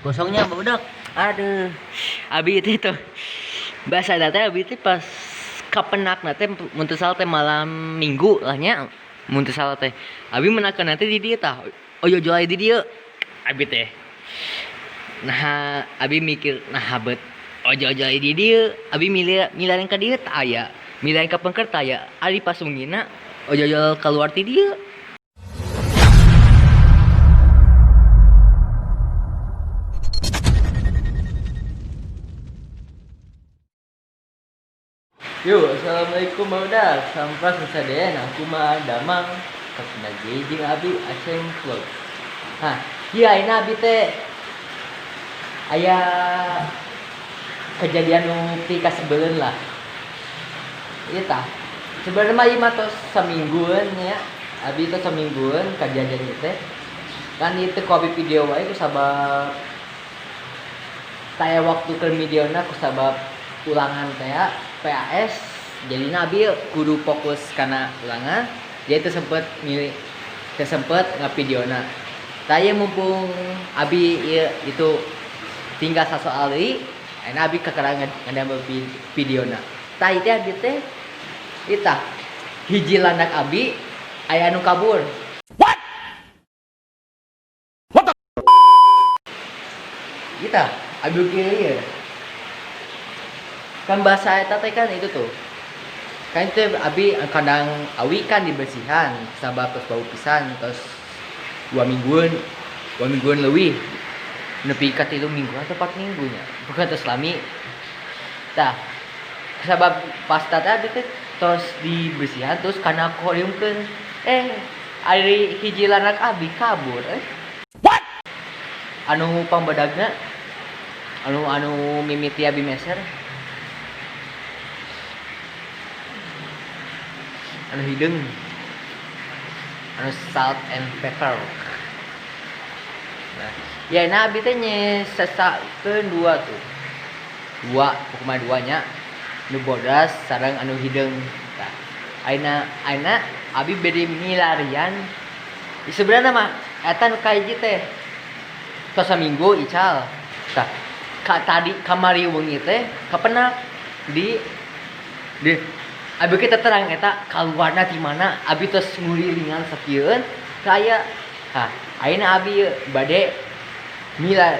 Kosongnya budak. Aduh. Abi itu bahasa data abi itu pas kapenak nate muntah salah teh malam minggu lah nya. Muntah salah teh. Abi menakan nanti di dia tah. Oh yo jual di dia. Abi teh. Nah, abi mikir nah habet. Oh jual di dia. Abi milarin ka dia tah aya. Milarin ka pengker tah aya. Ari pas mungina oh jual keluar ti dia. Yo, assalamualaikum Baudak. Sampras kesadean aku mah damang kasina jeung abi aceng vlog. Hah, ieu ayeuna abi teh aya kejadian nu ti kasebeuleun lah. Ieu tah. Sebenarnya mah ieu mah tos saminggueun nya. Abi teh saminggueun kejadian ieu teh. Kan ieu teh ku abi video wae kusabab taya waktu keur videona kusabab ulangan teh PAS. Jadi Nabil kudu fokus karena ulangan. Dia itu sempet milih kesempet ngavideona. Taya mumpung abi ieu itu tinggal sasoal deui, ayeuna abi kakarangan ngadamel videona. Tah teh abi teh itah hiji landak abi aya anu kabur. What the? Itah abi kieu kan bahasa eta teh kan itu tuh kan itu abi kadang awi kan dibersihan sabab terus bau pisan terus 2 mingguan leuwih nepi ka 3 minggu atau 4 minggunya bukan terus lami tah sabab pas tata abi teh terus dibersihan terus kana koreumkeun ari hiji lanak abi kabur what anu pambadagna anu mimiti abi meser anu hidung anu salt and pepper. Nah, ya nah abi teh nyesasakeun dua pokoknya duanya nu bodas sareng anu hidung. Nah, ayeuna abi bade milarian sebenarnya mah eta nu kahiji teh tos saminggu ical. Tah tadi kamari wengi teh kapenak di abi kita terang eta kaluarna di mana abi terus ngulilingan sakieun kaya ayeuna abi bade mila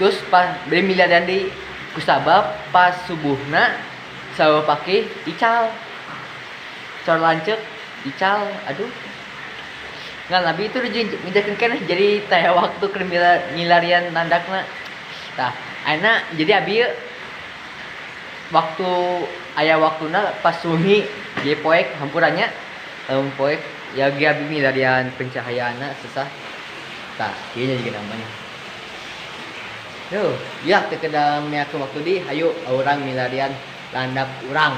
terus pas bade milarian deui kusabab pas subuhna sawa pake ical cor lanceuk ical aduh ngan abi itu minjakeun keneh jadi taya waktu keur milarian landakna tah ayeuna jadi abi waktu aya waktuna pas wengi ge poek hampurannya poek ya ge abi milarian pencahayaanna susah tah ieu nya juga namanya yo ya teu kedah meakeun waktu di hayu urang milarian landap urang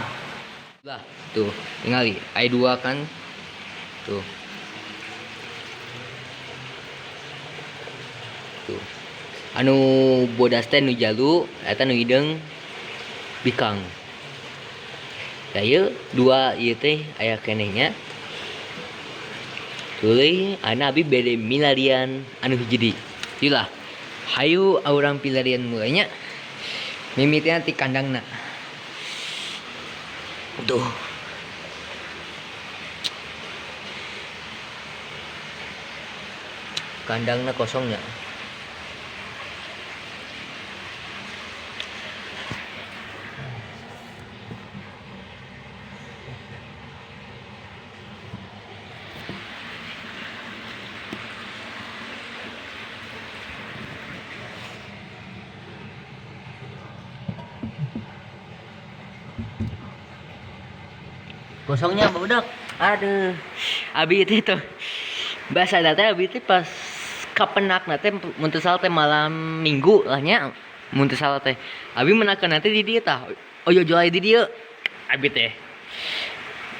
lah tuh tingali aya 2 kan tuh anu bodas teh nu jalu eta nu hideung bikang saya 2 ieu teh aya kenehnya tuluy ana abi bade milarian anu hiji di lah hayu urang pilarian mulai nya mimitna ti kandangna tuh kandangna kosongnya kosongnya budak. Aduh. Abi itu bahasa data abi itu pas kapenak nate muntah salah teh malam minggu lah nya. Muntah salah teh. Abi menakan nanti di dia tah. Oh yo jual di dia. Abi teh.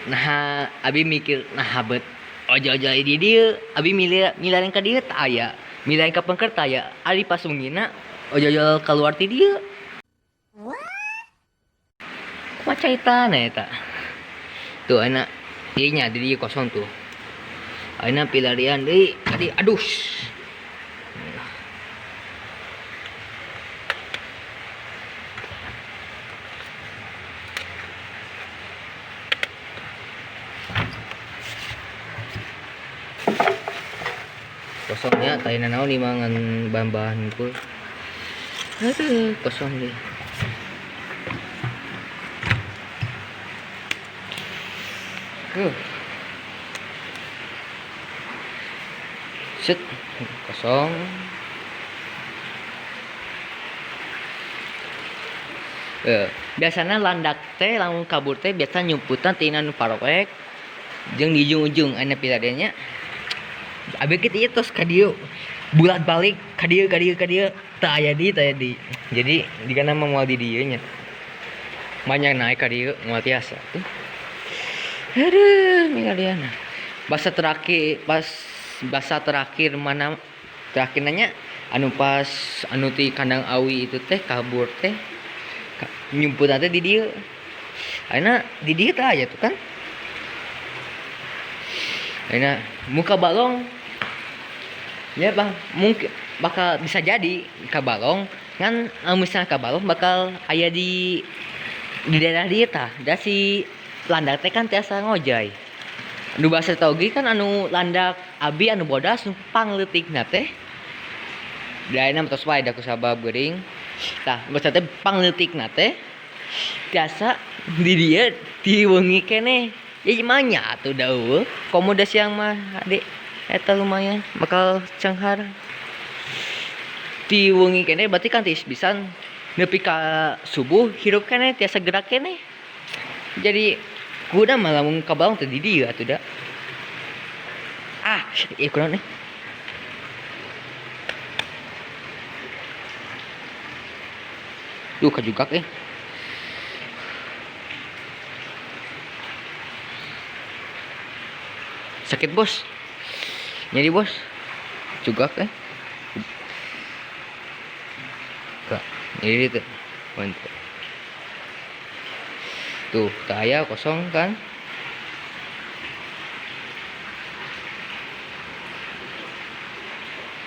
Nah, abi mikir nah habet. Oh jual di dia. Abi milarin ka dia tah aya. Milarin ka pengker tah aya. Ari pas mungina oh jual keluar ti dia. Kumaha caitana eta? Tuh anak ieu nya di dieu kosong tuh. Ayeuna pilarian deui tadi aduh. kosongnya tadi naon di mangan bahan-bahan ku. Aduh, kosong deh. Set, kosong. Biasanya landak teh lamun kabur teh biasa nyumputan tina nu paroek jeung di ujung-ujung aya piladenya. Abi kitu ieu tos ka dieu bulat balik ka dieu teu aya di. Jadi digana mah moal di dieu nya. Banyak naik ka dieu moal tiasa tuh. Aduh, mingaliana. Bahasa terakhir mana terakhir nanya anu pas anu ti kandang awi itu teh kabur teh nyumput teh di dieu. Ayeuna di dieu teh aya tuh kan. Ayeuna muka balong. Ya bang, mungkin bakal bisa jadi ka balong kan misalnya ka balong bakal aya di daerah dieu tah. Da si landak teh kan tiasa ngojay. Anu bahasa taugi kan anu landak abi anu bodas nu pangleutikna teh. Daena tos wae da ku sabab geuring. Tah, bahasa teh pangleutikna teh tiasa di dieu ti wengi keneh. Ya gimana atuh da eueuh. Komoda siang mah Ade eta lumayan bakal cenghar. Ti wengi keneh berarti kan tiis pisan nepi ka subuh hirup keneh tiasa gerak keneh. Jadi kuda malah mun ka balong teh di dieu atuh da. Kurang nih. Duh kajugak sakit bos, nyeri bos, jugak Kak, nyeri tuh, mantap. Tuh, taya kosong kan?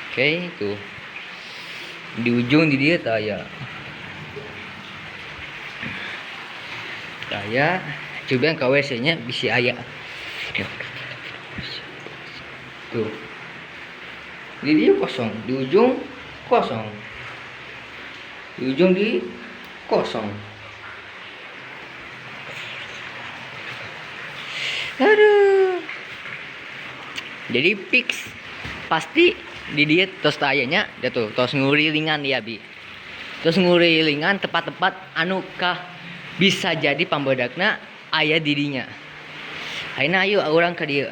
Oke, tuh. Di ujung di dia taya. Taya, coba yang KWC-nya bisa aya. Tuh. Di dia kosong, di ujung kosong. Di ujung di kosong. Aduh. Jadi fix pasti di dia tos tayanya dia tuh tos ngurilingan ya bi. Tos ngurilingan tepat-tepat anu kah bisa jadi pambedakna aya dirinya. Ayeuna ayo urang ka dieu.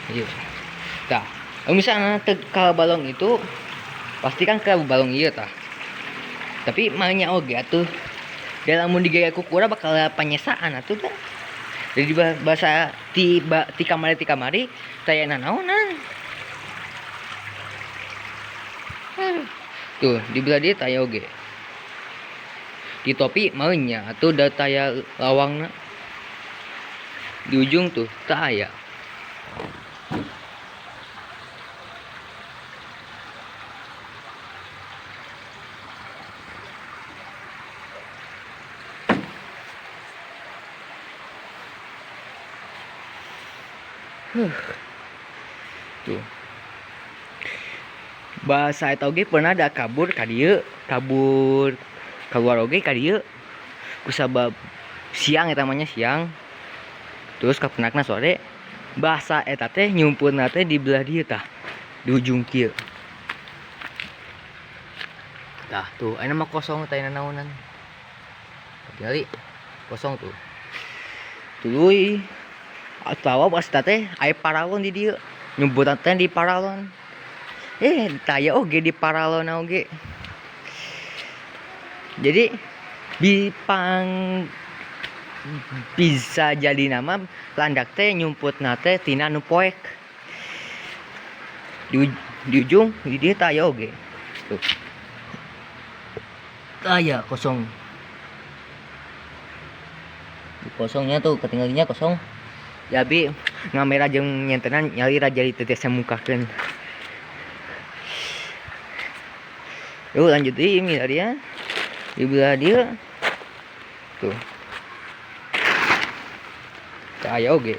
Ayo. Tah, misalnya ke balong itu pasti kan ke balong ieu tah. Tapi mangnya oge atuh dalam mun digaya kukura bakal panyesaan atuh tah. Jadi bahasa ti kamari tayana naonan. Tuh, di belah dia taya oge. Di topi maunya atuh da taya lawangna. Di ujung tuh taya. Tuh. Bahasa eta oge pernah ada kabur ka dieu, kabur keluar oge ka dieu. Kusabab siang eta namanya siang. Terus kapenakna sore. Bahasa eta teh nyumpulna teh di belah dieu tah. Di ujung kieu. Tah, tuh ayeuna mah kosong teh naonan. Kali kosong tuh. Tuluy atawa pas teh aya paralon di dieu. Nyumputan teh di paralon. Taya oge di paralon oge. Jadi bisa jadi nama landak teh nyumput nate tina nu poek. Di ujung di dia taya oge. Tuh. Taya kosong. Di kosongnya tuh ketinggalannya kosong. Jadi ngamera jeung nyentenan nyali raja di tetes mukakeun. Yuk lanjut ini dia. Di belah dia. Tuh. Cahaya oge.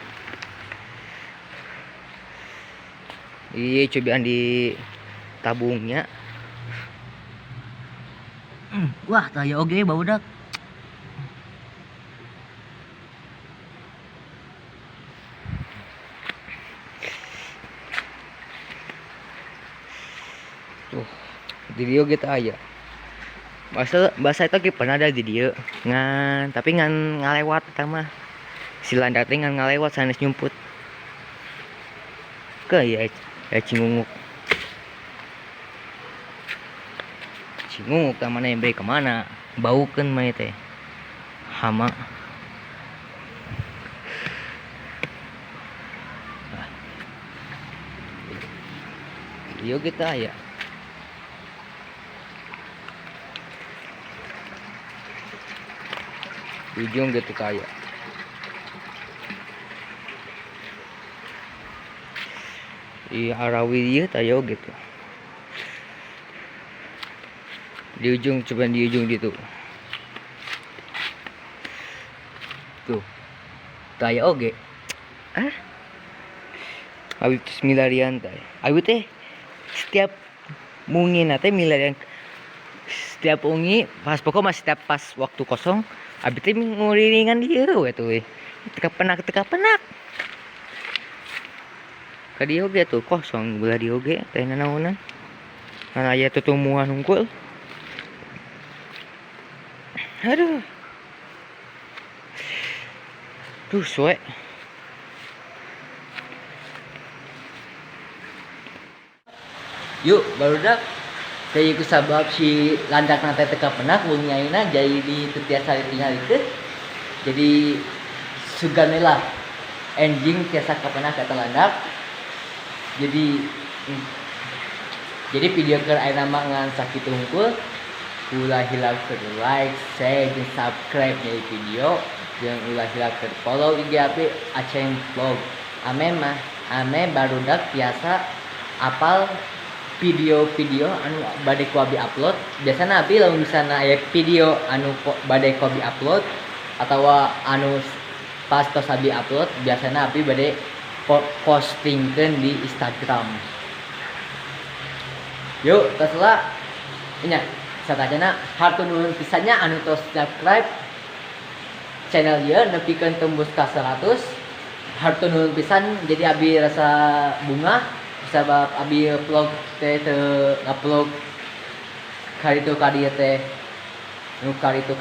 Iya, cobaan di tabungnya. Wah, taya oge baudak. Tuh, di dia gitu aja. Bahasa itu ki pernah ada di dia. Ngan, tapi ngan ngalewat mah. Si landak teh ngan ngalewat sanes nyumput. Ke ya cingunguk. Cingunguk tah mana yang baik kemana? Baukeun mah teh. Hama. Dia gitu aja. Ujung gitu kayak di Arawi dia tayo gitu di ujung, coba di ujung gitu tuh tayo oge awit milarian tay awit teh setiap mungin teh milarian setiap ungi pas pokok masih setiap pas waktu kosong abis itu nguriringan dia we tuh teka penak ka dia oge tuh kosong belah dia oge teh nanaonan karena aya tutumuhan unggul aduh tuh suwe yuk barudak kayak ku sabab si landak nate teka penak wung nyaina jadi di tetiasa tinggal itu jadi suganela enjing tiasa kapenak kata landak jadi video ke ayeuna mah ngan sakitu hungkul ulah hilangkeun like, share, dan subscribe dari video jeung ulah hilangkeun follow IG AP Aceng Vlog. Ame barudak biasa apal video-video anu bade ku abi upload. Biasana abi lamun misalna aya video anu bade ku abi upload atawa anu pas tos abi upload biasana abi bade postingkeun di Instagram. Yuk, teruslah nya satayana hartu nuhun pisannya anu tos subscribe channel ieu nepikeun tembus ka 100. Hartu nuhun pisan jadi abi rasa bunga sabab abi vlog teh teu ngupload karitu ka dieu teh nu karitu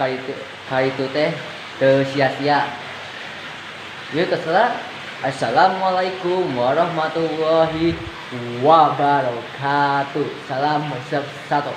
teh teu sia-sia. Yuk teruslah. Assalamualaikum warahmatullahi wabarakatuh. Salam satu.